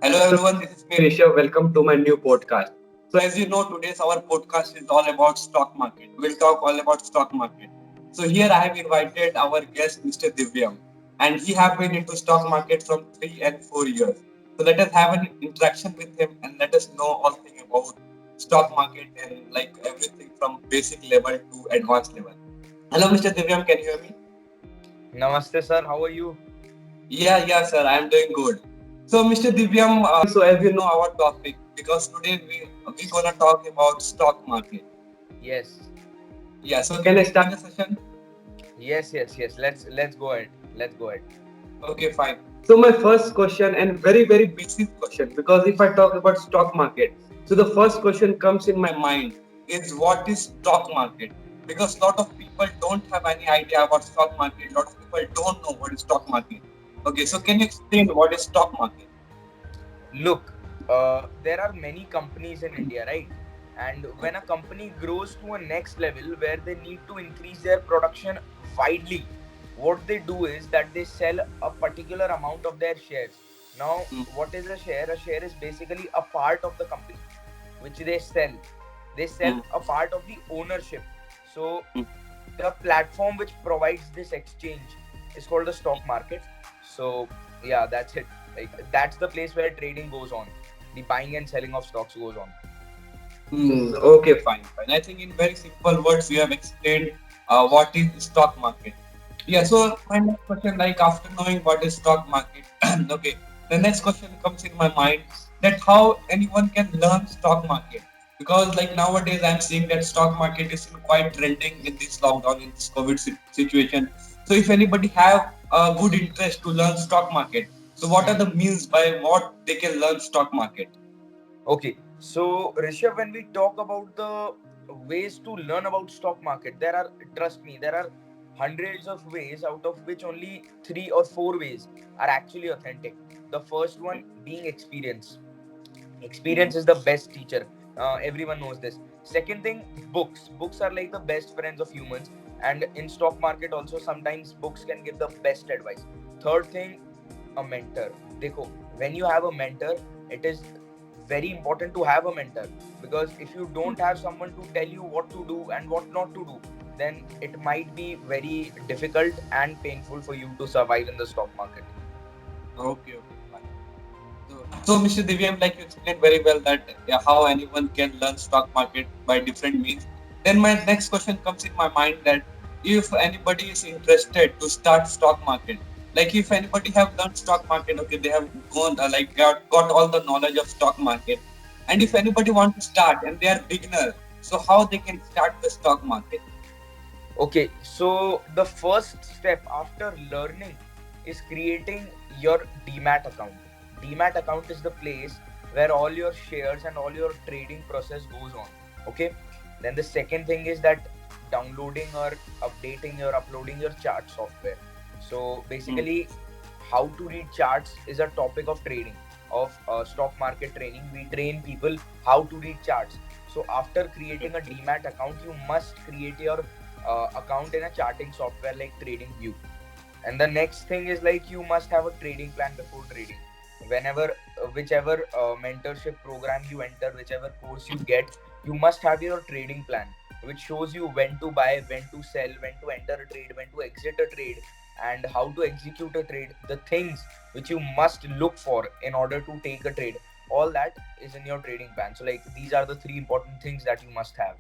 Hello everyone, this is me Rishabh. Welcome to my new podcast. So as you know, today's our podcast is all about stock market. We'll talk all about stock market. So here I have invited our guest Mr. Divyam, and he have been into stock market from 3 and 4 years. So let us have an interaction with him and let us know all thing about stock market and like everything from basic level to advanced level. Hello Mr. Divyam, can you hear me? Namaste, sir. How are you? Yeah, sir. I'm doing good. So, Mr. Divyam, so as you know our topic, because today we gonna talk about stock market. Yes, Yeah. So, can I start the session? yes. Let's go ahead. Let's go ahead. Okay, fine. So, my first question and very basic question, because if I talk about stock market, so the first question comes in my mind is what is stock market? Because lot of people don't have any idea about stock market. Lot of people don't know what is stock market. Okay, so can you explain what is stock market? Look, there are many companies in India, right? And when a company grows to a next level where they need to increase their production widely, what they do is that they sell a particular amount of their shares. Now, Mm, what is a share? A share is basically a part of the company which they sell. They sell mm, a part of the ownership. So mm. the platform which provides this exchange is called the stock market. So yeah, that's it. Like that's the place where trading goes on. The buying and selling of stocks goes on. Okay, fine. I think in very simple words, you have explained what is stock market. Yeah, so my next question, like after knowing what is stock market, okay, the next question comes in my mind that how anyone can learn stock market. Because like nowadays I'm seeing that stock market is quite trending in this lockdown, in this COVID situation. So if anybody have a good interest to learn stock market, so what are Hmm. the means by what they can learn stock market? Okay, so Rishabh, when we talk about the ways to learn about stock market, there are, trust me, there are hundreds of ways, out of which only 3 or 4 ways are actually authentic. The first one being experience. Mhm. Experience is the best teacher. Everyone knows this. Second thing, books are like the best friends of humans, and in stock market also sometimes books can give the best advice. Third thing, a mentor. Dekho, when you have a mentor, it is very important to have a mentor, because if you don't have someone to tell you what to do and what not to do, then it might be very difficult and painful for you to survive in the stock market. Okay, fine. So Mr. Divyam, like you explained very well that yeah, how anyone can learn stock market by different means. Then my next question comes in my mind that if anybody is interested to start stock market, like if anybody have learned stock market, okay, they have gone like got all the knowledge of stock market, and if anybody want to start and they are beginner, so how they can start the stock market? Okay, so the first step after learning is creating your Demat account. Demat account is the place where all your shares and all your trading process goes on. Okay, then the second thing is that downloading or updating or uploading your chart software. So Hmm. basically, how to read charts is a topic of trading, of stock market training. We train people how to read charts. So after creating a Demat account, you must create your account in a charting software like TradingView. And the next thing is like you must have a trading plan before trading. Whenever, whichever mentorship program you enter, whichever course you get, you must have your trading plan, which shows you when to buy, when to sell, when to enter a trade, when to exit a trade, and how to execute a trade. The things which you must look for in order to take a trade, all that is in your trading plan. So, like, these are the three important things that you must have.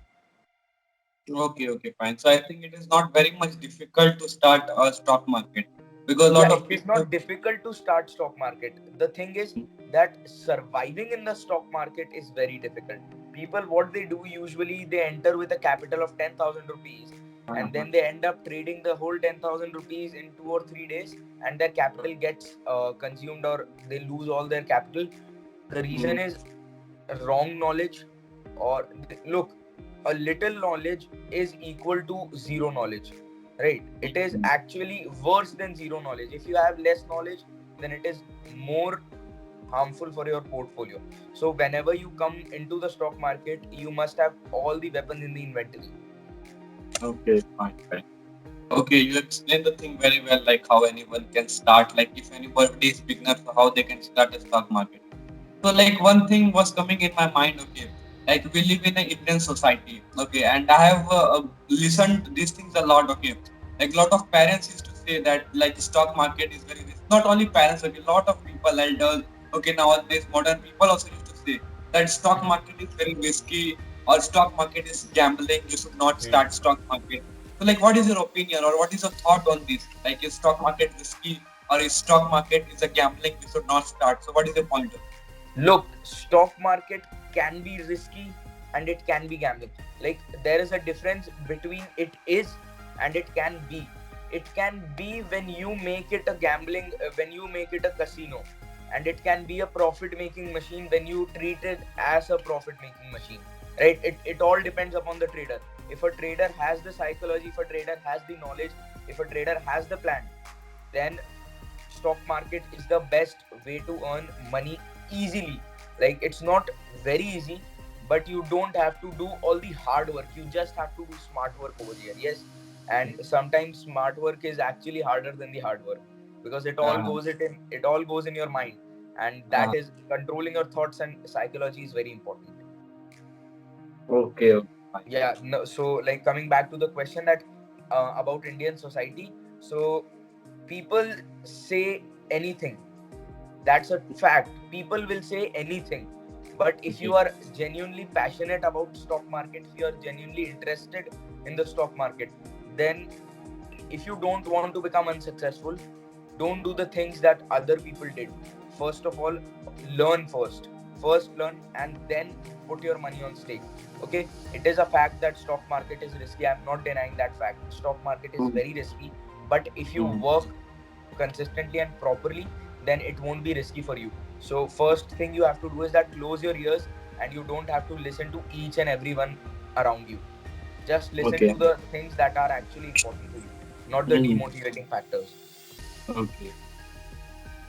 Okay, fine. So I think it is not very much difficult to start a stock market because a Yeah, lot it of is people. not difficult to start stock market. The thing is that surviving in the stock market is very difficult. People, what they do usually, they enter with a capital of 10,000 rupees, and Uh-huh. then they end up trading the whole 10,000 rupees in 2 or 3 days, and their capital gets consumed, or they lose all their capital. The reason Mm, is wrong knowledge. Or look, a little knowledge is equal to zero knowledge, right? It is mm, actually worse than zero knowledge. If you have less knowledge, then it is more harmful for your portfolio. So whenever you come into the stock market, you must have all the weapons in the inventory. okay, fine. Okay, you explained the thing very well, like how anyone can start, like if anybody is beginner, so how they can start a stock market. So like one thing was coming in my mind, okay, like we live in an Indian society, okay, and I have listened these things a lot, okay. Like a lot of parents used to say that like stock market is very risky. Not only parents, okay, a lot of people, elders, okay, nowadays modern people also used to say that stock Hmm. market is very risky or stock market is gambling. You should not Hmm. start stock market. So like, what is your opinion or what is your thought on this? Like, is stock market risky or is stock market is a gambling? We should not start. So what is your point of view? Look, stock market can be risky and it can be gambling. Like there is a difference between it is and it can be. It can be when you make it a gambling, when you make it a casino, and it can be a profit making machine when you treat it as a profit making machine. Right? It all depends upon the trader. If a trader has the psychology, if a trader has the knowledge, if a trader has the plan, then stock market is the best way to earn money easily. Like it's not very easy, but you don't have to do all the hard work. You just have to do smart work over here. Yes, and sometimes smart work is actually harder than the hard work because Uh, it all goes in your mind, and uh, that is controlling your thoughts and psychology is very important. okay, okay, fine. Yeah, no, so like coming back to the question that about Indian society, so people say anything. That's a fact. People will say anything. But if you Okay. are genuinely passionate about stock market, if you are genuinely interested in the stock market, then if you don't want to become unsuccessful, don't do the things that other people did. First of all, learn first. First learn and then put your money on stake. Okay, it is a fact that stock market is risky. I'm not denying that fact. Stock market is Mm, very risky, but if you mm. work consistently and properly, then it won't be risky for you. So first thing you have to do is that close your ears and you don't have to listen to each and everyone around you. Just listen Okay. to the things that are actually important to you, not the Mm. demotivating factors. Okay.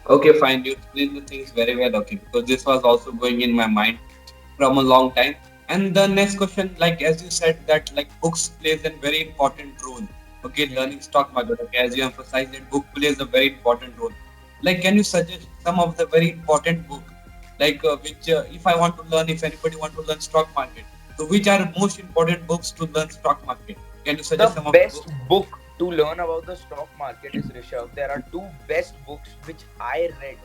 Okay, fine. You explained the things very well. Okay, because this was also going in my mind from a long time. And the next question, like as you said, that like books plays a very important role. Okay, Hmm. learning stock market. Okay, as you emphasized that book plays a very important role. Like, can you suggest some of the very important book, like which if I want to learn, if anybody want to learn stock market, so which are most important books to learn stock market? Can you The suggest some of the best books? book to learn about the stock market is Rishabh. There are two best books which I read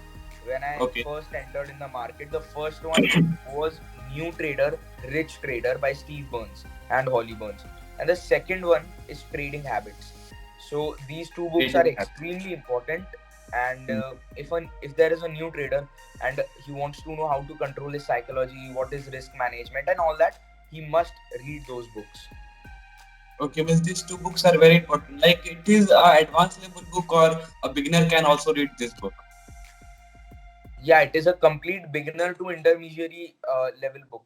when I Okay. first entered in the market. The first one was New Trader, Rich Trader by Steve Burns and Holly Burns. And the second one is Trading Habits. So these two books are Trading habit. extremely important. And Mm. if there is a new trader and he wants to know how to control his psychology, what is risk management, and all that, he must read those books. Okay, means these two books are very important. Like it is a advanced level book or a beginner can also read this book. Yeah, it is a complete beginner to intermediary level book.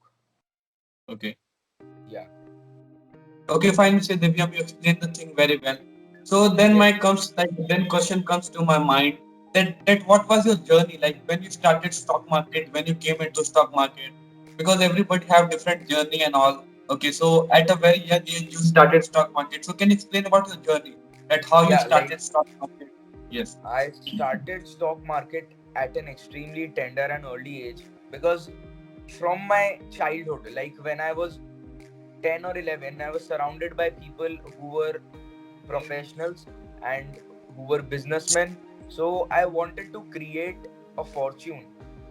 Okay. Yeah. Okay, fine. Say Divyam, you explained the thing very well. So then Yes. my comes like then question comes to my mind that what was your journey like when you started stock market, when you came into stock market? Because everybody have different journey and all. Okay, so at a very young age you started stock market. So can you explain about your journey? That how you Yeah, like started stock market? Yes. I started stock market at an extremely tender and early age because from my childhood, like when I was 10 or 11, I was surrounded by people who were professionals and who were businessmen. So I wanted to create a fortune,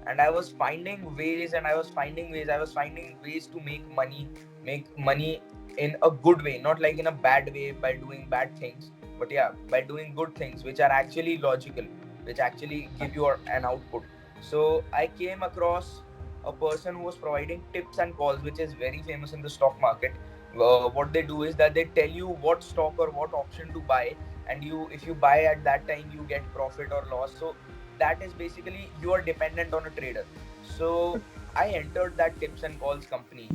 and I was finding ways, and I was finding ways to make money in a good way, not like in a bad way by doing bad things, but yeah, by doing good things which are actually logical, which actually give you an output. So I came across a person who was providing tips and calls, which is very famous in the stock market. What they do is that they tell you what stock or what option to buy, and you if you buy at that time you get profit or loss. So that is basically you are dependent on a trader. So I entered that tips and calls company,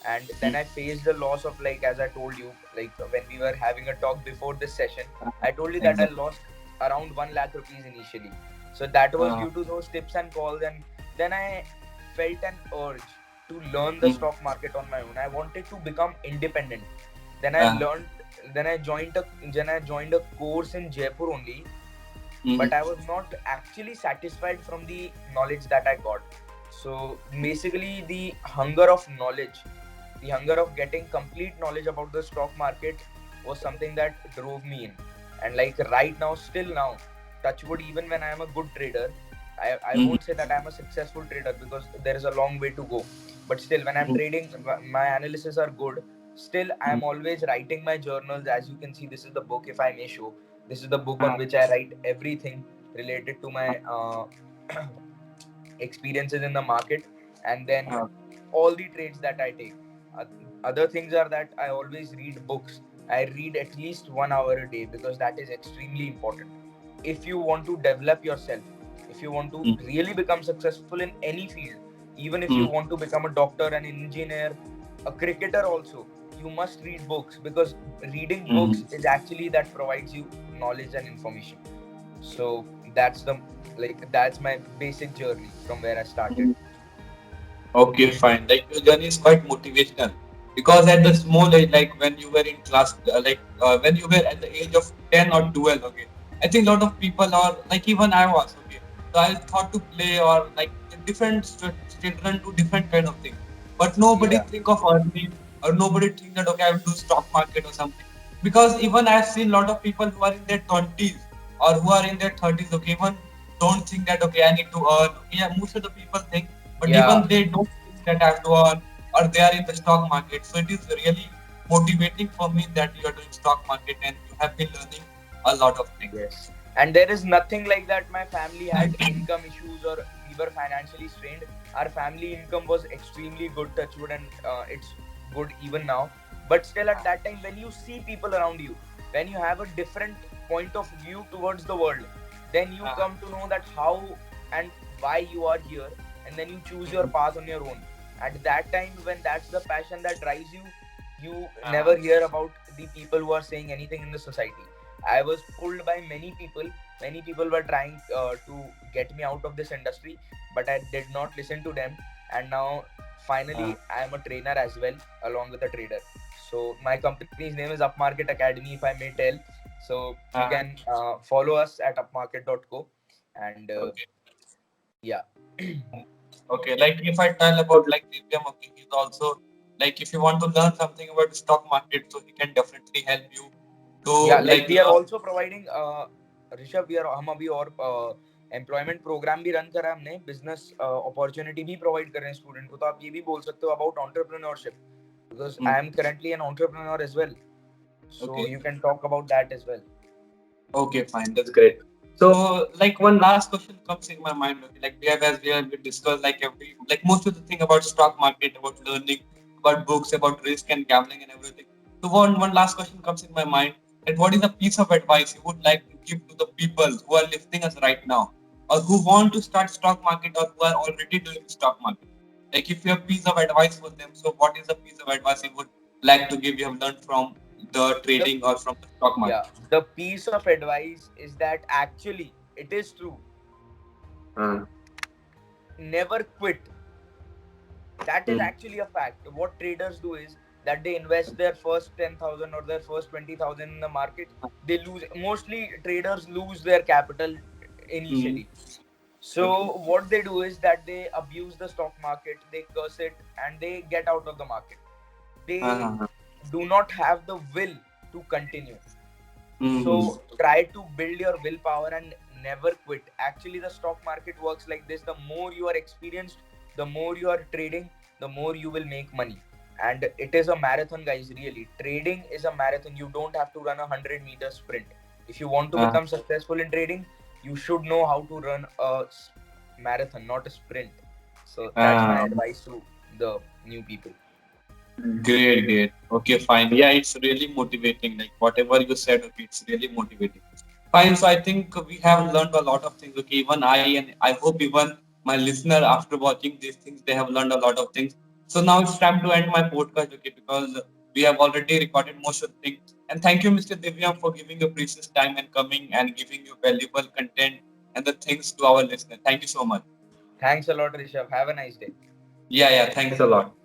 and then I faced the loss of, like as I told you, like when we were having a talk before this session, I told you that I Exactly. lost around 1 lakh rupees initially. So that was Uh, due to those tips and calls, and then I felt an urge to learn the mm, stock market on my own. I wanted to become independent. Then I uh, learned. Then I joined a course in Jaipur only, mm, but I was not actually satisfied from the knowledge that I got. So basically, the hunger of knowledge, the hunger of getting complete knowledge about the stock market was something that drove me in. And like right now, still now, touchwood, even when I am a good trader, I Mhm. won't say that I'm a successful trader because there is a long way to go. But still, when I'm Mhm. trading, my analysis are good. Still, I am always writing my journals. As you can see, this is the book, if I may show. This is the book on Ah, which I write everything related to my experiences in the market, and then ah, all the trades that I take. Uh, Other things are that I always read books. I read at least 1 hour a day because that is extremely important. If you want to develop yourself, if you want to mm, really become successful in any field, even if you mm, want to become a doctor, an engineer, a cricketer also, you must read books because reading books mm. is actually that provides you knowledge and information. So that's the that's my basic journey from where I started. Mm. Okay, fine. Like your journey is quite motivational because at the small age, like when you were in class, when you were at the age of 10 or 12, okay, I think a lot of people are like even I was, okay. So I thought to play or like different children do different kind of things, but nobody Yeah, think of earning or nobody think that okay, I will do stock market or something. Because even I've seen a lot of people who are in their 20s or who are in their 30s, okay, even don't think that okay, I need to earn. Okay, yeah, most of the people think but yeah, even they don't think that I have to earn or they are in the stock market. So it is really motivating for me that you are doing stock market and you have been learning a lot of things. yes. And there is nothing like that. My family had income issues or we were financially strained. Our family income was extremely good, touchwood, and it's good even now. But still, at that time, when you see people around you, when you have a different point of view towards the world, then you Uh, come to know that how and why you are here, and then you choose your path on your own. At that time, when that's the passion that drives you, you uh, never hear about the people who are saying anything in the society. I was pulled by many people. Many people were trying to get me out of this industry, but I did not listen to them. And now, uh, finally, I am a trainer as well, along with a trader. So my company's name is Upmarket Academy, if I may tell. So you uh, can follow us at upmarket.co. And okay. yeah, Okay. Like if I tell about like Divyam, okay, he's also like if you want to learn something about the stock market, so he can definitely help you to yeah, like like we are learn. also providing Rishabh, we are हम अभी और employment programme भी run करा है हमने, business opportunity भी provide कर रहे हैं स्टूडेंट को, तो आप ये भी बोल सकते हो about entrepreneurship because I Hmm. am currently an entrepreneur as well, so Okay. you can talk about that as well. Okay, fine. That's great. So, like one last question comes in my mind. Okay, like we have as we have discussed, like every like most of the thing about stock market, about learning, about books, about risk and gambling and everything. So one last question comes in my mind. That what is a piece of advice you would like to give to the people who are listening us right now, or who want to start stock market, or who are already doing stock market? Like if you have piece of advice for them, so what is the piece of advice you would like to give? You have learned from the The trading or from the stock market. Yeah, the piece of advice is that actually it is true, Uh, never quit. That is mm, actually a fact. What traders do is that they invest their first 10,000 or their first 20,000 in the market. They lose, mostly traders lose their capital mm, initially. So okay. what they do is that they abuse the stock market, they curse it, and they get out of the market. They Uh, do not have the will to continue. mm, So try to build your willpower and never quit. Actually, the stock market works like this: the more you are experienced, the more you are trading, the more you will make money. And it is a marathon, guys. Really, trading is a marathon. You don't have to run a 100-meter sprint. If you want to uh, become successful in trading, you should know how to run a marathon, not a sprint. So that's my uh, advice to the new people. Great, great. Okay, fine. Yeah, it's really motivating. Like whatever you said, okay, it's really motivating. Fine. So I think we have learned a lot of things. Okay, even I and I hope even my listener after watching these things, they have learned a lot of things. So now it's time to end my podcast, okay, because we have already recorded most of the things. And thank you, Mr. Divyam, for giving your precious time and coming and giving you valuable content and the things to our listeners. Thank you so much. Thanks a lot, Rishabh. Have a nice day. Yeah, yeah. Thanks a lot.